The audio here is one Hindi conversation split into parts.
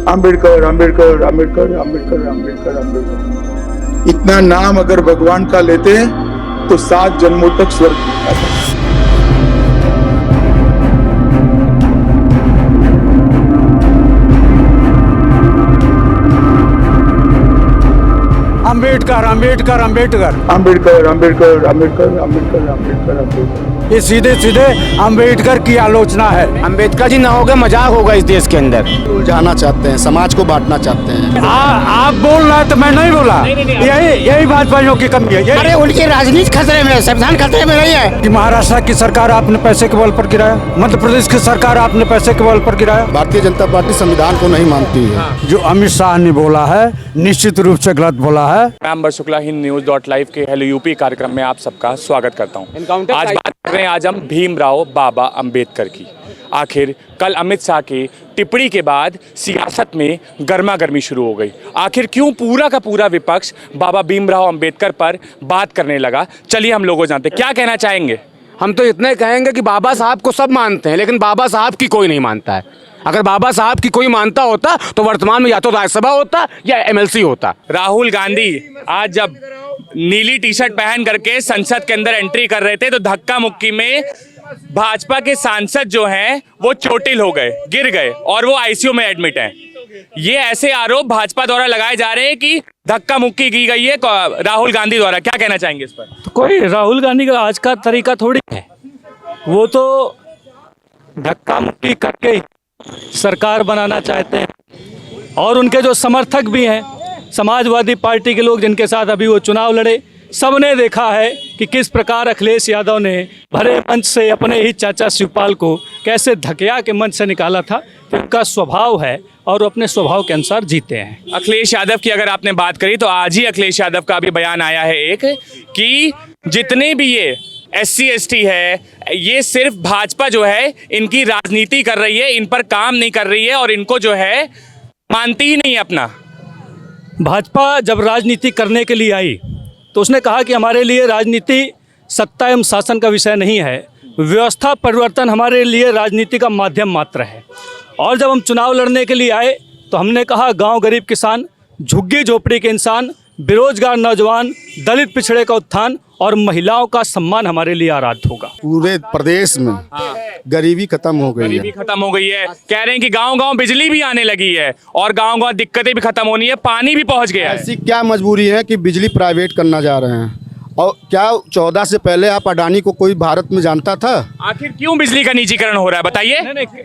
अंबेडकर अंबेडकर अंबेडकर अंबेडकर अंबेडकर अंबेडकर। इतना नाम अगर भगवान का लेते तो 7 जन्मों तक स्वर्ग मिलता था। अंबेडकर अंबेडकर अंबेडकर अंबेडकर अंबेडकर अंबेडकर अंबेडकर अंबेडकर अंबेडकर। ये सीधे सीधे अंबेडकर की आलोचना है। अंबेडकर जी ना होगा मजाक होगा इस देश के अंदर। जाना चाहते हैं, समाज को बांटना चाहते हैं। आप बोल रहे हैं तो मैं नहीं बोला। यही भाजपाइयों की कमी है। अरे उनकी राजनीति खतरे में है, संविधान खतरे में नहीं है। कि महाराष्ट्र की सरकार आपने पैसे के बल पर गिराया, मध्य प्रदेश की सरकार आपने पैसे के बल पर गिराया। भारतीय जनता पार्टी संविधान को नहीं मानती है। जो अमित शाह ने बोला है निश्चित रूप से गलत बोला है। मैं अंबर शुक्ला हिंद न्यूज़.live के हेलो यूपी कार्यक्रम में आप सबका स्वागत करता हूं। आज बात कर रहे हैं आज हम भीमराव बाबा अंबेडकर की। आखिर कल अमित शाह की टिप्पणी के बाद सियासत में गर्मा गर्मी शुरू हो गई। आखिर क्यों पूरा का पूरा विपक्ष बाबा भीमराव अंबेडकर पर बात करने लगा, चलिए हम लोगों जानते क्या कहना चाहेंगे। हम तो इतने कहेंगे कि बाबा साहब को सब मानते हैं, लेकिन बाबा साहब की कोई नहीं मानता है। अगर बाबा साहब की कोई मानता होता तो वर्तमान में या तो राज्यसभा होता या MLC होता। राहुल गांधी आज जब नीली टी शर्ट पहन करके संसद के अंदर एंट्री कर रहे थे तो धक्का मुक्की में भाजपा के सांसद जो हैं वो चोटिल हो गए, गिर गए और वो ICU में एडमिट हैं। ये ऐसे आरोप भाजपा द्वारा लगाए जा रहे हैं कि धक्का मुक्की की गई है राहुल गांधी द्वारा। क्या कहना चाहेंगे इस पर? तो कोई राहुल गांधी का आज का तरीका थोड़ी है, वो तो धक्का मुक्की करके ही सरकार बनाना चाहते हैं। और उनके जो समर्थक भी हैं, समाजवादी पार्टी के लोग जिनके साथ अभी वो चुनाव लड़े, सबने देखा है कि किस प्रकार अखिलेश यादव ने भरे मंच से अपने ही चाचा शिवपाल को कैसे धकेया के मंच से निकाला था। तो उनका स्वभाव है और वो अपने स्वभाव के अनुसार जीते हैं। अखिलेश यादव की अगर आपने बात करी तो आज ही अखिलेश यादव का भी बयान आया है एक कि जितने भी ये SC ST है, ये सिर्फ भाजपा जो है इनकी राजनीति कर रही है, इन पर काम नहीं कर रही है और इनको जो है मानती ही नहीं है अपना। भाजपा जब राजनीति करने के लिए आई तो उसने कहा कि हमारे लिए राजनीति सत्ता एवं शासन का विषय नहीं है, व्यवस्था परिवर्तन हमारे लिए राजनीति का माध्यम मात्र है। और जब हम चुनाव लड़ने के लिए आए तो हमने कहा गांव गरीब किसान, झुग्गी झोपड़ी के इंसान, बेरोजगार नौजवान, दलित पिछड़े का उत्थान और महिलाओं का सम्मान हमारे लिए आराध्य होगा। पूरे प्रदेश में गरीबी खत्म हो गई है। गरीबी खत्म हो गई है। कह रहे हैं कि गांव-गांव बिजली भी आने लगी है और गांव-गांव दिक्कतें भी खत्म होनी है, पानी भी पहुंच गया है। ऐसी क्या मजबूरी है कि बिजली प्राइवेट करना जा रहे हैं? और क्या 14 से पहले आप अडानी को कोई भारत में जानता था? आखिर क्यों बिजली का निजीकरण हो रहा है बताइए?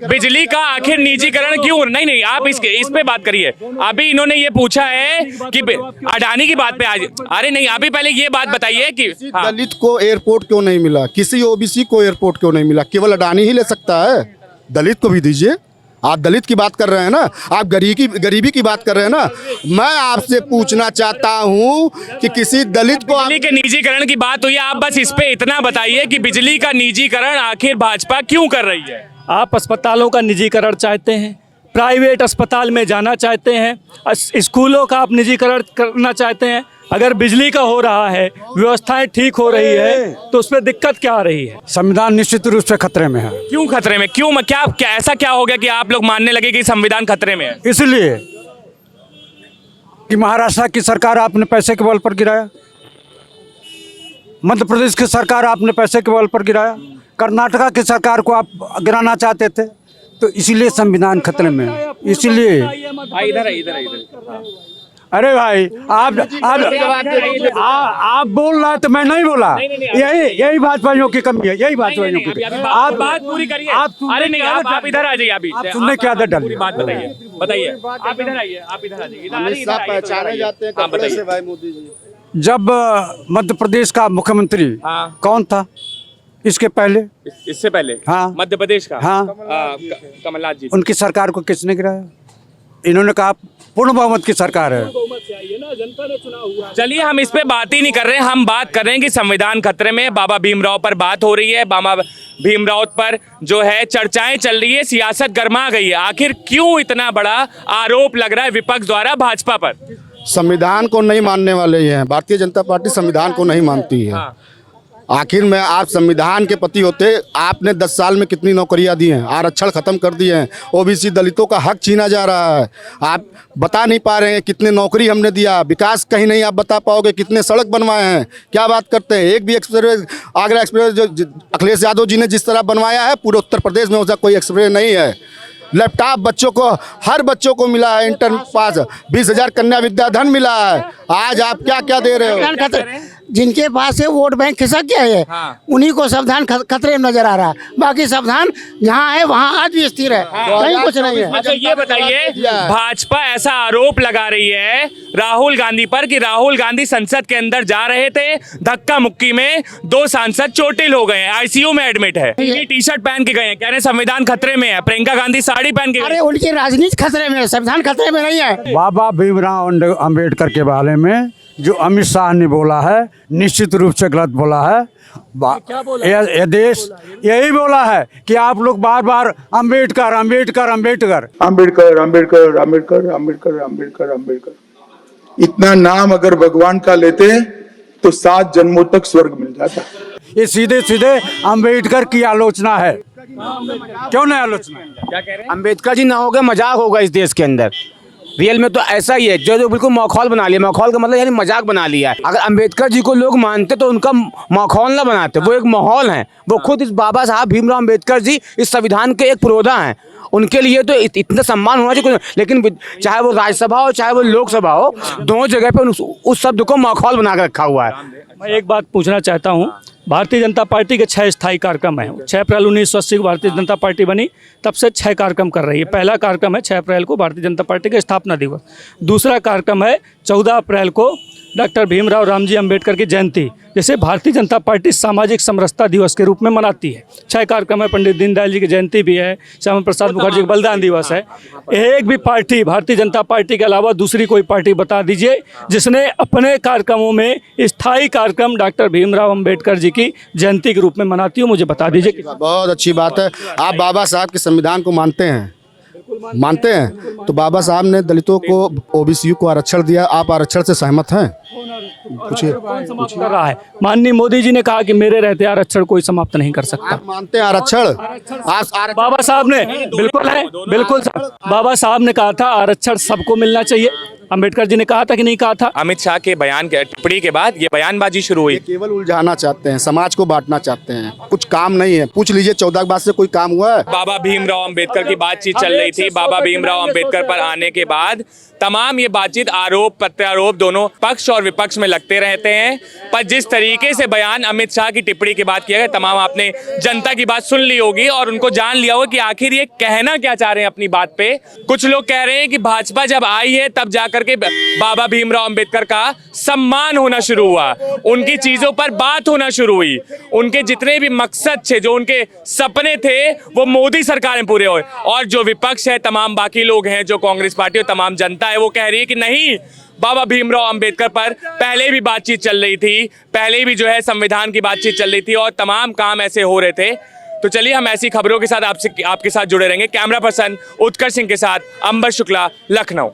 बिजली का आखिर निजीकरण क्यों? नहीं आप इस पे बात करिए। अभी इन्होंने ये पूछा है कि अडानी की बात पे आज, अरे नहीं अभी पहले ये बात बताइए कि दलित को एयरपोर्ट क्यों नहीं मिला, किसी OBC को एयरपोर्ट क्यों नहीं मिला? केवल अडानी ही ले सकता है, दलित को भी दीजिए। आप दलित की बात कर रहे हैं ना, आप गरीबी की बात कर रहे हैं ना। मैं आपसे पूछना चाहता हूं कि किसी दलित को बिजली के निजीकरण की बात हुई है, आप बस इस पे इतना बताइए कि बिजली का निजीकरण आखिर भाजपा क्यों कर रही है? आप अस्पतालों का निजीकरण चाहते हैं, प्राइवेट अस्पताल में जाना चाहते हैं, स्कूलों का आप निजीकरण करना चाहते हैं। अगर बिजली का हो रहा है, व्यवस्थाएं ठीक हो रही है तो उसमें दिक्कत क्या आ रही है? संविधान निश्चित रूप से खतरे में है। क्यों खतरे में? क्यों क्या ऐसा क्या हो गया कि आप लोग मानने लगे कि संविधान खतरे में है? इसलिए कि महाराष्ट्र की सरकार आपने पैसे के बल पर गिराया, मध्य प्रदेश की सरकार आपने पैसे के बल पर गिराया, कर्नाटका की सरकार को आप गिराना चाहते थे, तो इसीलिए संविधान खतरे में है। इसीलिए इधर अरे भाई आप बोल रहे हैं तो मैं नहीं बोला। यही भाजपाइयों की कमी है, यही भाजपाइयों की कमी। आप बात पूरी करिए। अरे नहीं आप इधर आ जाइए। आप सुनने की आदत डालिए। बात बताइए। आप इधर आइए, आप इधर आ जाइए। पहचाने जाते हैं कपड़े से भाई मोदी जी। जब मध्य प्रदेश का मुख्यमंत्री कौन था इसके पहले? इससे पहले हाँ मध्य प्रदेश का कमलनाथ जी। उनकी सरकार को किसने गिराया? इन्होंने कहा पूर्ण बहुमत की सरकार है। चलिए हम इस पे बात ही नहीं कर रहे हैं, हम बात कर रहे हैं कि संविधान खतरे में। बाबा भीमराव पर बात हो रही है, बाबा भीमराव पर जो है चर्चाएं चल रही है, सियासत गर्मा गई है। आखिर क्यों इतना बड़ा आरोप लग रहा है विपक्ष द्वारा भाजपा पर? संविधान को नहीं मानने वाले ही हैं। भारतीय जनता पार्टी संविधान को नहीं मानती है। आखिर में आप संविधान के पति होते, आपने 10 साल में कितनी नौकरियां दी हैं, आरक्षण ख़त्म कर दिए हैं, ओबीसी दलितों का हक छीना जा रहा है। आप बता नहीं पा रहे हैं कितने नौकरी हमने दिया, विकास कहीं नहीं आप बता पाओगे, कितने सड़क बनवाए हैं, क्या बात करते हैं। एक भी एक्सप्रेस, आगरा एक्सप्रेस जो अखिलेश यादव जी ने जिस तरह बनवाया है, पूरे उत्तर प्रदेश में उसका कोई एक्सप्रेस नहीं है। लैपटॉप बच्चों को, हर बच्चों को मिला है, इंटर पास 20,000 कन्या विद्याधन मिला है। आज आप क्या क्या दे रहे हो। जिनके पास है वोट बैंक खिसक गया है, उन्हीं को संविधान खतरे में नजर आ रहा है। बाकी संविधान जहाँ है वहाँ आज भी स्थिर है, कहीं कुछ नहीं है। अच्छा ये बताइए, भाजपा ऐसा आरोप लगा रही है राहुल गांधी पर कि राहुल गांधी संसद के अंदर जा रहे थे, धक्का मुक्की में 2 सांसद चोटिल हो गए हैं, आईसीयू में एडमिट है, ये टी शर्ट पहन के गए हैं, कह रहे हैं संविधान खतरे में है। प्रियंका गांधी साड़ी पहन के अरे उनकी राजनीति खतरे में है, संविधान खतरे में नहीं है। बाबा भीमराव अंबेडकर के बारे में जो अमित शाह ने बोला है, निश्चित रूप से गलत बोला है। ये देश यही बोला है कि आप लोग बार बार अंबेडकर अंबेडकर अंबेडकर अम्बेडकर अम्बेडकर अम्बेडकर अम्बेडकर अम्बेडकर अम्बेडकर। इतना नाम अगर भगवान का लेते तो 7 जन्मों तक स्वर्ग मिल जाता। ये सीधे सीधे अंबेडकर की आलोचना है। क्यों नहीं आलोचना? क्या कह रहे हैं? अंबेडकर जी ना हो गए, मजाक होगा इस देश के अंदर। रियल में तो ऐसा ही है, जो बिल्कुल मखौल बना लिया। मखौल का मतलब यानी मजाक बना लिया है। अगर अंबेडकर जी को लोग मानते तो उनका मखौल ना बनाते, वो एक माहौल है। वो खुद इस बाबा साहब भीमराव अंबेडकर जी इस संविधान के एक पुरोधा हैं, उनके लिए तो इतना सम्मान होना चाहिए। लेकिन चाहे वो राज्यसभा हो चाहे वो लोकसभा हो, दोनों जगह पे उस शब्द को मखौल बना कर रखा हुआ है। मैं एक बात पूछना चाहता हूँ, भारतीय जनता पार्टी के 6 स्थायी कार्यक्रम हैं। 6 अप्रैल 1980 को भारतीय जनता पार्टी बनी, तब से 6 कार्यक्रम कर रही है। पहला कार्यक्रम है 6 अप्रैल को भारतीय जनता पार्टी का स्थापना दिवस। दूसरा कार्यक्रम है 14 अप्रैल को डॉक्टर भीमराव रामजी अंबेडकर की जयंती, जिसे भारतीय जनता पार्टी सामाजिक समरसता दिवस के रूप में मनाती है। 6 कार्यक्रम है, पंडित दीनदयाल जी की जयंती भी है, श्यामा प्रसाद मुखर्जी का बलिदान दिवस है। एक भी पार्टी, भारतीय जनता पार्टी के अलावा दूसरी कोई पार्टी बता दीजिए जिसने अपने कार्यक्रमों में स्थायी कार्यक्रम डॉक्टर भीमराव अंबेडकर जी की जयंती के रूप में मनाती हो, मुझे बता दीजिए। बहुत अच्छी बात है, आप बाबा साहब के संविधान को मानते हैं? मानते हैं तो बाबा साहब ने दलितों को, ओबीसी को आरक्षण दिया, आप आरक्षण से सहमत हैं? पूछिए। समाप्त कर रहा है। माननीय मोदी जी ने कहा कि मेरे रहते आरक्षण कोई समाप्त नहीं कर सकता। आप मानते हैं आरक्षण? बाबा साहब ने बिल्कुल है, बिल्कुल बाबा साहब ने कहा था आरक्षण सबको मिलना चाहिए। अंबेडकर जी ने कहा था कि नहीं कहा था? अमित शाह के बयान के टिप्पणी के बाद ये बयानबाजी शुरू हुई। केवल उलझाना चाहते हैं, समाज को बांटना चाहते हैं, कुछ काम नहीं है। पूछ लीजिए 14 के बाद से कोई काम हुआ है? बाबा भीमराव अंबेडकर की बातचीत चल रही थी। बाबा भीमराव अंबेडकर पर आने के बाद तमाम ये बातचीत आरोप प्रत्यारोप दोनों पक्ष और विपक्ष में लगते रहते हैं। पर जिस तरीके से बयान अमित शाह की टिप्पणी की बात किया गया, तमाम आपने जनता की बात सुन ली होगी और उनको जान लिया होगा कि आखिर ये कहना क्या चाह रहे हैं अपनी बात पे। कुछ लोग कह रहे हैं कि भाजपा जब आई है तब जाकर के बाबा भीमराव अंबेडकर का सम्मान होना शुरू हुआ, उनकी चीजों पर बात होना शुरू हुई, उनके जितने भी मकसद थे, जो उनके सपने थे, वो मोदी सरकार में पूरे हुए। और जो विपक्ष है, तमाम बाकी लोग हैं, जो कांग्रेस पार्टी और तमाम जनता है, वो कह रही है कि नहीं, बाबा भीमराव अंबेडकर पर पहले भी बातचीत चल रही थी, पहले भी जो है संविधान की बातचीत चल रही थी और तमाम काम ऐसे हो रहे थे। तो चलिए हम ऐसी खबरों के साथ आपके साथ जुड़े रहेंगे। कैमरा पर्सन उत्कर्ष सिंह के साथ अंबर शुक्ला, लखनऊ।